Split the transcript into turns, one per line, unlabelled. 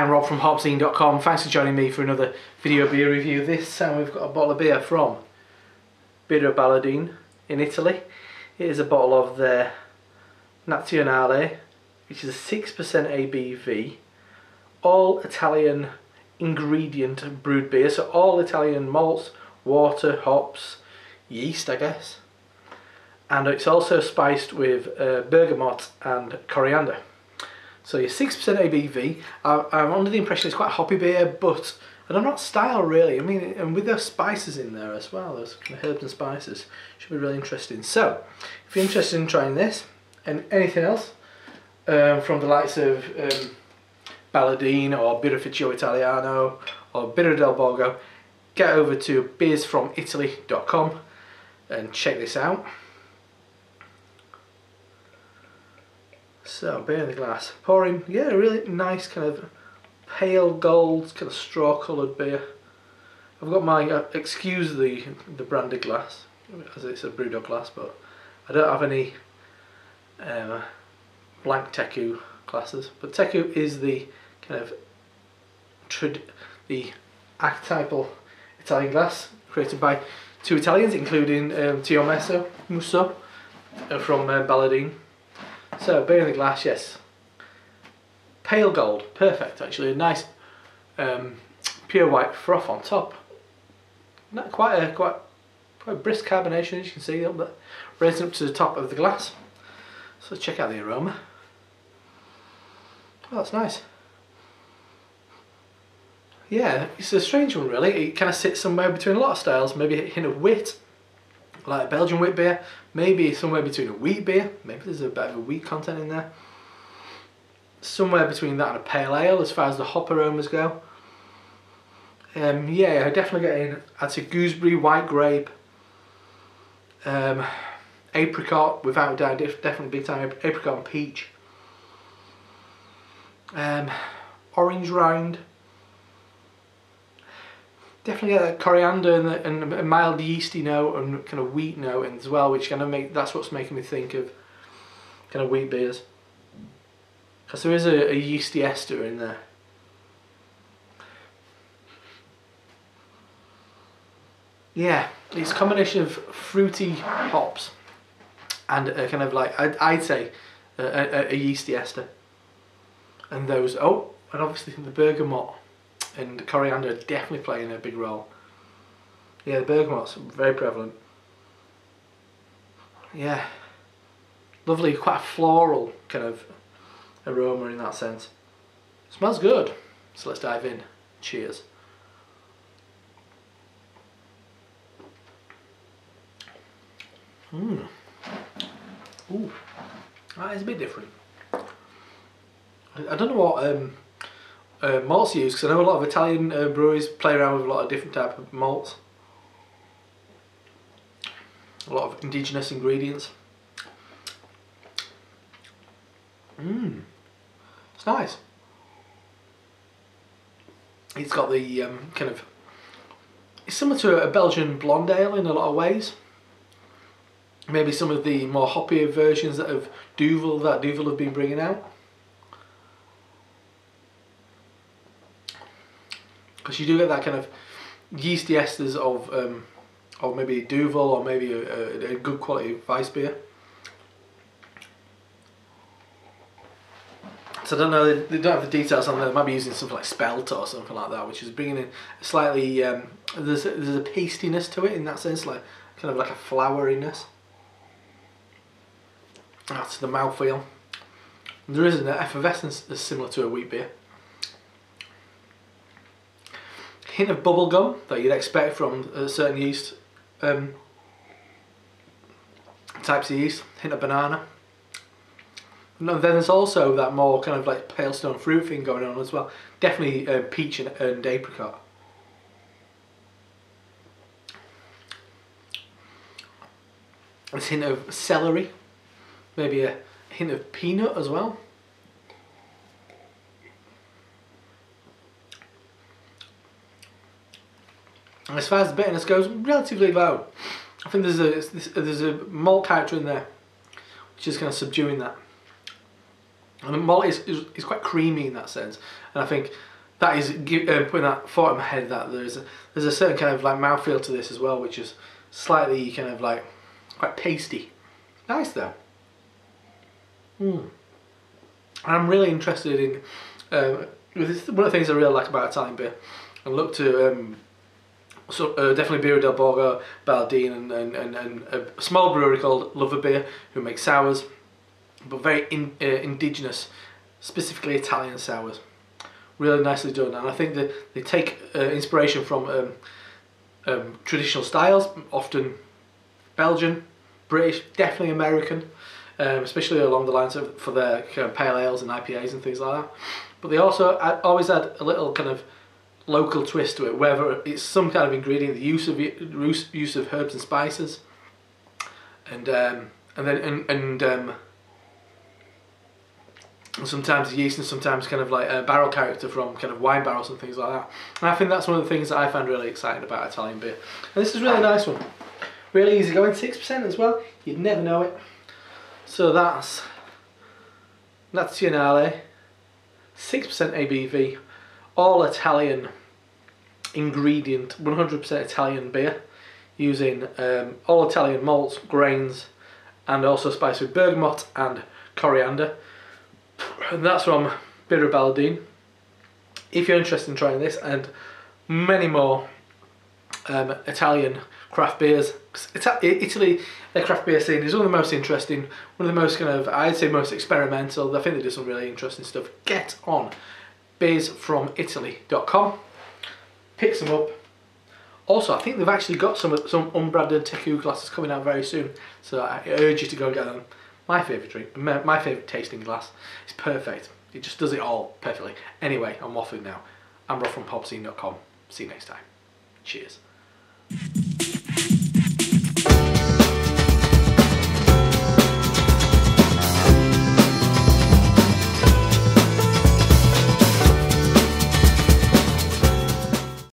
I'm Rob from HopZine.com. Thanks for joining me for another video beer review. This time we've got a bottle of beer from Birra Baladin in Italy. It is a bottle of their Nazionale, which is a 6% ABV, all Italian ingredient brewed beer, so all Italian malts, water, hops, yeast I guess, and it's also spiced with bergamot and coriander. So your 6% ABV, I'm under the impression it's quite a hoppy beer, but I don't know what style really. I mean, and with those spices in there as well, those kind of herbs and spices, should be really interesting. So, if you're interested in trying this and anything else from the likes of Baladin or Birrificio Italiano or Birra del Borgo, get over to beersfromitaly.com and check this out. So, beer in the glass. Pouring, yeah, a really nice kind of pale gold, kind of straw coloured beer. I've got my, excuse the branded glass, as it's a brewed glass, but I don't have any blank Teku glasses. But Teku is the kind of the archetypal Italian glass created by two Italians, including Tio Musso from Baladin. So, beer in the glass, yes. Pale gold, perfect actually. A nice pure white froth on top. Not quite a brisk carbonation, as you can see, but raising up to the top of the glass. So let's check out the aroma. Oh, that's nice. Yeah, it's a strange one really. It kind of sits somewhere between a lot of styles. Maybe a hint of wit, like a Belgian wheat beer. Maybe somewhere between a wheat beer. Maybe there's a bit of a wheat content in there. Somewhere between that and a pale ale as far as the hop aromas go. Yeah, I definitely getting, I'd say gooseberry, white grape, apricot, without a doubt, definitely big time apricot and peach. Orange rind. Definitely get that coriander and a mild yeasty note and kind of wheat note as well, which kind of that's what's making me think of kind of wheat beers. Because there is a yeasty ester in there. Yeah, it's a combination of fruity hops and a kind of like, I'd say, a yeasty ester. And those, oh, and obviously the bergamot and coriander are definitely playing a big role. Yeah, the bergamot's very prevalent. Yeah, lovely, quite a floral kind of aroma in that sense. Smells good. So let's dive in. Cheers. Ooh, that is a bit different. I don't know what malts you use, because I know a lot of Italian breweries play around with a lot of different type of malts. A lot of indigenous ingredients. It's nice. It's got the kind of, it's similar to a Belgian blonde ale in a lot of ways. Maybe some of the more hoppier versions that Duvel have been bringing out. Because you do get that kind of yeasty esters of maybe Duvel or maybe a good quality Weiss beer. So I don't know, they don't have the details on there. They might be using something like spelt or something like that, which is bringing in a slightly, there's a pastiness to it in that sense, like kind of like a floweriness. That's the mouthfeel. There is an effervescence that's similar to a wheat beer. Hint of bubble gum that you'd expect from certain yeast types of yeast. Hint of banana. And then there's also that more kind of like pale stone fruit thing going on as well. Definitely peach and apricot. There's a hint of celery. Maybe a hint of peanut as well. And as far as the bitterness goes, relatively low. I think there's a malt character in there, which is kind of subduing that. And the malt is quite creamy in that sense. And I think that is putting that thought in my head that there's a certain kind of like mouthfeel to this as well, which is slightly kind of like quite pasty. Nice though. I'm really interested in one of the things I really like about Italian beer. I look to definitely Birra Baladin and a small brewery called Lover Beer who make sours, but very indigenous, specifically Italian sours. Really nicely done, and I think that they take inspiration from traditional styles, often Belgian, British, definitely American, especially along the lines of for their kind of pale ales and IPAs and things like that. But they also always add a little kind of local twist to it, whether it's some kind of ingredient, the use of herbs and spices, and sometimes yeast, and sometimes kind of like a barrel character from kind of wine barrels and things like that. And I think that's one of the things that I find really exciting about Italian beer. And this is a really nice one. Really easy going, 6% as well. You'd never know it. So that's Nazionale, 6% ABV, all Italian ingredient, 100% Italian beer, using all Italian malts, grains, and also spiced with bergamot and coriander. And that's from Birra Baladin. If you're interested in trying this and many more Italian craft beers, Italy, their craft beer scene is one of the most interesting, one of the most kind of, I'd say most experimental. I think they do some really interesting stuff. Get on beersfromitaly.com, pick some up. Also, I think they've actually got some unbranded Teku glasses coming out very soon, so I urge you to go and get them. My favourite drink, my favourite tasting glass. It's perfect. It just does it all perfectly. Anyway, I'm waffling now. I'm Rob from HopZine.com. See you next time. Cheers.